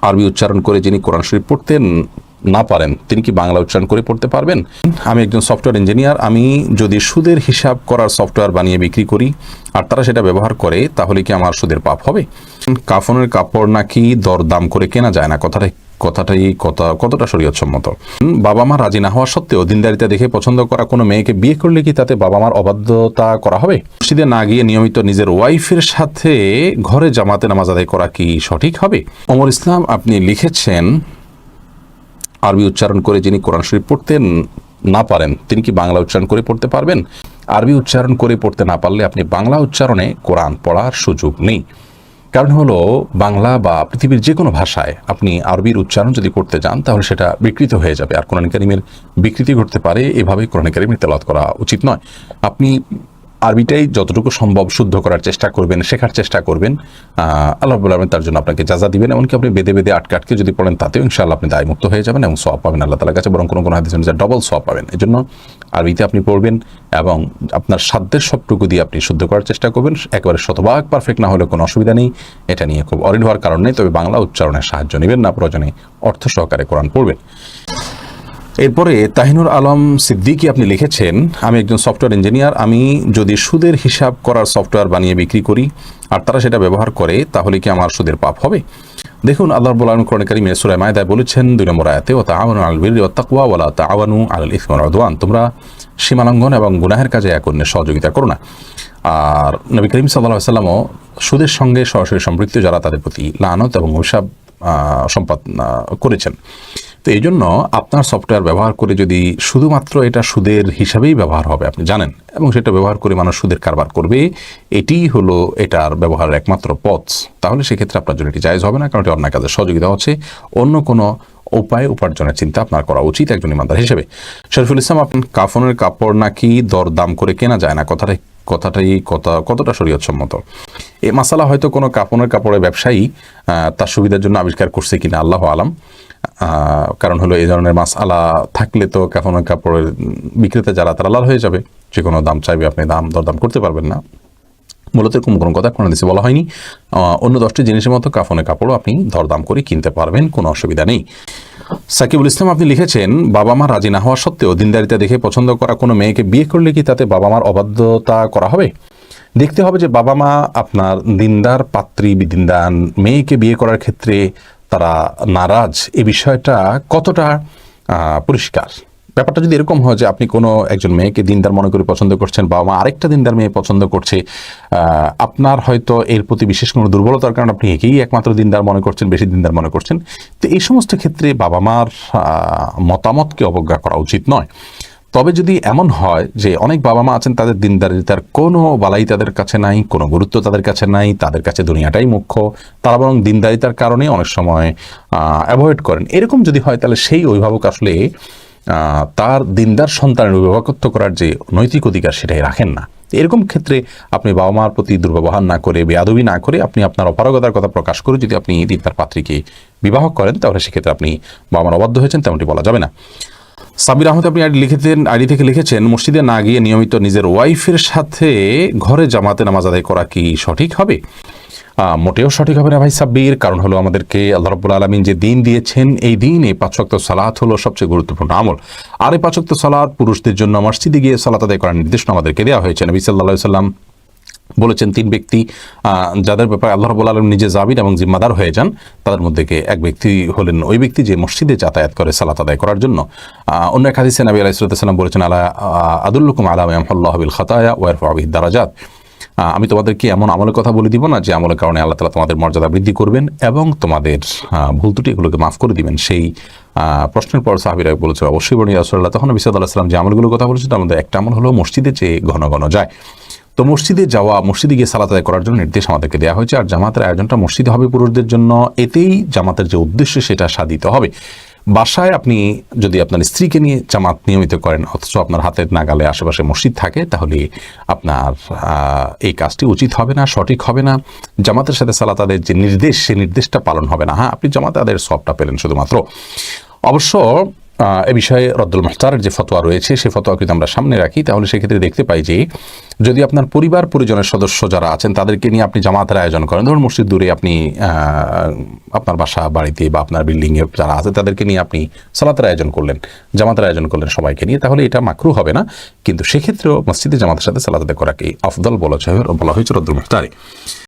আরবি উচ্চারণ করে যিনি কোরআন শরীফ পড়তে না পারেন তিনি কি বাংলা উচ্চারণ করে পড়তে পারবেন? আমি একজন সফটওয়্যার ইঞ্জিনিয়ার, আমি যদি সুদের হিসাব করার সফটওয়্যার বানিয়ে বিক্রি করি আর তারা সেটা ব্যবহার করে তাহলে কি আমার সুদের পাপ হবে? কাফনের কাপড় নাকি দরদাম করে কেনা যায় না, কতটা শরীয়তসম্মত? বাবা মা রাজি না হওয়া সত্ত্বেও দিনদারিতা দেখে পছন্দ করা কোনো মেয়েকে বিয়ে করলে কি তাতে বাবা মার অবাধ্যতা করা হবে? মসজিদে না গিয়ে নিয়মিত নিজের ওয়াইফের সাথে ঘরে জামাতে নামাজ আদায় করা কি সঠিক হবে? ওমর ইসলাম আপনি লিখেছেন, আরবি উচ্চারণ করে যিনি কোরআন শরীফ পড়তে না পারেন তিনি কি বাংলা উচ্চারণ করে পড়তে পারবেন? আরবি উচ্চারণ করে পড়তে না পারলে আপনি বাংলা উচ্চারণে কোরআন পড়ার সুযোগ নেই। কারণ হলো বাংলা বা পৃথিবীর যে কোনো ভাষায় আপনি আরবির উচ্চারণ যদি করতে যান তাহলে সেটা বিকৃত হয়ে যাবে, আর কোরআন কারীমের বিকৃতি ঘটতে পারে। এভাবে কোরআন কারীমের তেলাওয়াত করা উচিত নয়। আপনি আরবিটাই যতটুকু সম্ভব শুদ্ধ করার চেষ্টা করবেন, শেখার চেষ্টা করবেন। আল্লাহ রাব্বুল আলামিন তার জন্য আপনাকে জাযা দিবেন। এমনকি আপনি বেঁধে বেঁধে আটকে যদি পড়েন তাতেও ইনশাআল্লাহ আপনি দায়মুক্ত হয়ে যাবেন এবং সওয়াব পাবেন আল্লাহ তাআলার কাছে, বরং কোনো হাদিসে অনুযায়ী ডবল সওয়াব পাবেন। এজন্য আরবিতে আপনি পড়বেন এবং আপনার সাধ্যের সবটুকু দিয়ে আপনি শুদ্ধ করার চেষ্টা করবেন। একেবারে শতভাগ পারফেক্ট না হলে কোনো অসুবিধা নেই, এটা নিয়ে খুব অরিড হওয়ার কারণ নেই। তবে বাংলা উচ্চারণের সাহায্য নেবেন না, প্রয়োজনে অর্থ সহকারে কোরআন পড়বেন। এরপরে তাহিনুর আলম সিদ্দিকী আপনি লিখেছেন, আমি একজন সফটওয়্যার ইঞ্জিনিয়ার, আমি যদি সুদের হিসাব করার সফটওয়্যার বানিয়ে বিক্রি করি আর তারা সেটা ব্যবহার করে তাহলে কি আমার সুদের পাপ হবে? দেখুন, আল্লাহ রাব্বুল আলামিন কোরআন কারীমে সূরা মায়দায় বলেছেন ২ নম্বর আয়াতে, ওয়া তাআওয়ানু আলাল বিররি ওয়াত তাকওয়া ওয়া লা তাআওয়ানু আলাল ইসমি ওয়াল উদওয়ান, তোমরা সীমালঙ্ঘন এবং গুনাহের কাজে এক অন্যের সহযোগিতা করো না। আর নবী করিম সাল্লাল্লাহু আলাইহি ওয়াসাল্লামও সুদের সঙ্গে সরাসরি সম্পৃক্ত যারা তাদের প্রতি লানত এবং অভিশাপ সম্পাদ করেছেন। তো এই জন্য আপনার সফটওয়্যার ব্যবহার করে যদি শুধুমাত্র এটা সুদের হিসাবেই ব্যবহার হবে আপনি জানেন, এবং সেটা ব্যবহার করে মানুষ সুদের কারবার করবে, এটিই হলো এটার ব্যবহারের একমাত্র পথ, তাহলে সেক্ষেত্রে আপনার জন্য এটি জায়েজ হবে না, কারণ এটি অন্যায় কাজের সহযোগিতা হচ্ছে। অন্য কোনো উপায় উপার্জনের চিন্তা আপনার করা উচিত একজন ইমানদার হিসেবে। শরীফুল ইসলাম আপনি কাফনের কাপড় নাকি দরদাম করে কেনা যায় না, কতটা শরীয়তসম্মত? এই মাসালা হয়তো কোনো কাফনের কাপড়ের ব্যবসায়ী তার সুবিধার জন্য আবিষ্কার করছে কিনা আল্লাহু আলাম। কারণ হলো এই ধরনের মাসআলা থাকলে তো কাফনের কাপড়ের বিক্রেতা যারা তারা লাল হয়ে যাবে, যে কোনো দাম চাইবে আপনি দরদাম করতে পারবেন না। মূলত এরকম কোনো কথা কোনো দেশে বলা হয়নি। অন্য 10টি জিনিসের মতো কাফনের কাপড়ও আপনি দরদাম করে কিনতে পারবেন, কোনো অসুবিধা নেই। সাকিবুল ইসলাম আপনি লিখেছেন, বাবা মা রাজি না হওয়া সত্ত্বেও দিনদারিতা দেখে পছন্দ করা কোনো মেয়েকে বিয়ে করলে কি তাতে বাবা মার অবাধ্যতা করা হবে? দেখতে হবে যে বাবা মা আপনার দিনদার পাত্রী দিনদার মেয়েকে বিয়ে করার ক্ষেত্রে তারা নারাজ, এই বিষয়টা কতটা পরিষ্কার। ব্যাপারটা যদি এরকম হয় যে আপনি কোনো একজন মেয়েকে দিনদার মনে করে পছন্দ করছেন, বাবা মা আরেকটা দিনদার মেয়ে পছন্দ করছে, আপনার হয়তো এর প্রতি বিশেষ কোনো দুর্বলতার কারণে আপনি একেই একমাত্র দিনদার মনে করছেন, বেশি দিনদার মনে করছেন, তো এই সমস্ত ক্ষেত্রে বাবা মার মতামতকে অবজ্ঞা করা উচিত নয়। তবে যদি এমন হয় যে অনেক বাবা মা আছেন তাদের দিনদারিতার কোনো বালাই তাদের কাছে নাই, কোনো গুরুত্ব তাদের কাছে নাই, তাদের কাছে দুনিয়াটাই মুখ্য, তারা বরং দিনদারিতার কারণে অনেক সময় অ্যাভয়েড করেন, এরকম যদি হয় তাহলে সেই অভিভাবক আসলে তার দিনদার সন্তানের অভিভাবকত্ব করার যে নৈতিক অধিকার সেটাই রাখেন না। এরকম ক্ষেত্রে আপনি বাবা মার প্রতি দুর্ব্যবহার না করে, বেয়াদবি না করে, আপনি আপনার অপারগতার কথা প্রকাশ করে যদি আপনি দিনদার পাত্রীকে বিবাহ করেন তাহলে সেক্ষেত্রে আপনি বাবা মার অবাধ্য হয়েছেন তেমনটি বলা যাবে না। সাবির আহমেদ আপনি আইডি থেকে লিখেছেন, মসজিদে না গিয়ে নিয়মিত নিজের ওয়াইফের সাথে ঘরে জামাতে নামাজ আদায় করা কি সঠিক হবে? মোটেও সঠিক হবে না ভাই সাব্বির। কারণ হলো আমাদেরকে আল্লাহ রাব্বুল আলামিন যে দিন দিয়েছেন, এই দিনে 5 ওয়াক্ত সালাত হলো সবচেয়ে গুরুত্বপূর্ণ আমল। আর এই 5 ওয়াক্ত সালাত পুরুষদের জন্য মসজিদে গিয়ে সালাত আদায় করার নির্দেশনা আমাদেরকে দেওয়া হয়েছে। নবী সাল্লাল্লাহু আলাইহি ওয়াসাল্লাম বলেছেন 3 ব্যক্তি যাদের ব্যাপারে আল্লাহ রাব্বুল আলামিন নিজে জামিন এবং জিম্মাদার হয়ে যান, তাদের মধ্যে এক ব্যক্তি হলেন ওই ব্যক্তি যে মসজিদে যাতায়াত করে সালাত আদায় করার জন্য। অন্য এক হাদিসে নবী আলাইহিস সালাম বলেছেন, আলা আদুল্লুকুম আলা মা ইয়ামহুল্লাহু বিল খাতায়া ওয়া ইয়ারফাউ বিহিদ দারাজাত, আমি তোমাদেরকে এমন আমলের কথা বলে দিব না যে আমলের কারণে আল্লাহ তাআলা তোমাদের মর্যাদা বৃদ্ধি করবেন এবং তোমাদের ভুল ত্রুটি এগুলোকে মাফ করে দিবেন। সেই প্রশ্নের পর সাহাবীরা বলেছে, অবশ্যই বলি রাসূলুল্লাহ। তখন নবী সাল্লাল্লাহু আলাইহি ওয়াসাল্লাম যে আমলগুলোর কথা বলেছেন তার মধ্যে একটা আমল হলো মসজিদে যে ঘন ঘন যায়। তো মসজিদে যাওয়া, মসজিদে গিয়ে সালাত আদায় করার জন্য নির্দেশ আমাদেরকে দেওয়া হয়েছে। আর জামাতের আয়োজনটা মসজিদে হবে পুরুষদের জন্য, এতেই জামাতের যে উদ্দেশ্য সেটা সাধিত হবে। বাসায় আপনি যদি আপনার স্ত্রীকে নিয়ে জামাত নিয়মিত করেন অথচ আপনার হাতের নাগালে আশেপাশে মসজিদ থাকে, তাহলে আপনার এই কাজটি উচিত হবে না, সঠিক হবে না। জামাতের সাথে সালাত আদায়ের যে নির্দেশ, সেই নির্দেশটা পালন হবে না। হ্যাঁ, আপনি জামাত আদায়ের সওয়াবটা পেলেন শুধুমাত্র। অবশ্য এ বিষয়ে রদ্দুল মুখতারের যে ফতোয়া রয়েছে সেই ফতোয়া যদি আমরা সামনে রাখি তাহলে সেক্ষেত্রে দেখতে পাই যে যদি আপনার পরিবার পরিজনের সদস্য যারা আছেন তাদেরকে নিয়ে আপনি জামাতের আয়োজন করেন, ধরুন মসজিদ দূরে আপনি আপনার বাসা বাড়িতে বা আপনার বিল্ডিংয়ে যারা আছে তাদেরকে নিয়ে আপনি সালাতের আয়োজন করলেন, জামাতের আয়োজন করলেন সবাইকে নিয়ে, তাহলে এটা মাকরু হবে না, কিন্তু সেক্ষেত্রেও মসজিদে জামাতের সাথে সালাত আদায় করাকে আফদল বলা হয়েছে রদ্দুল মুখতারে।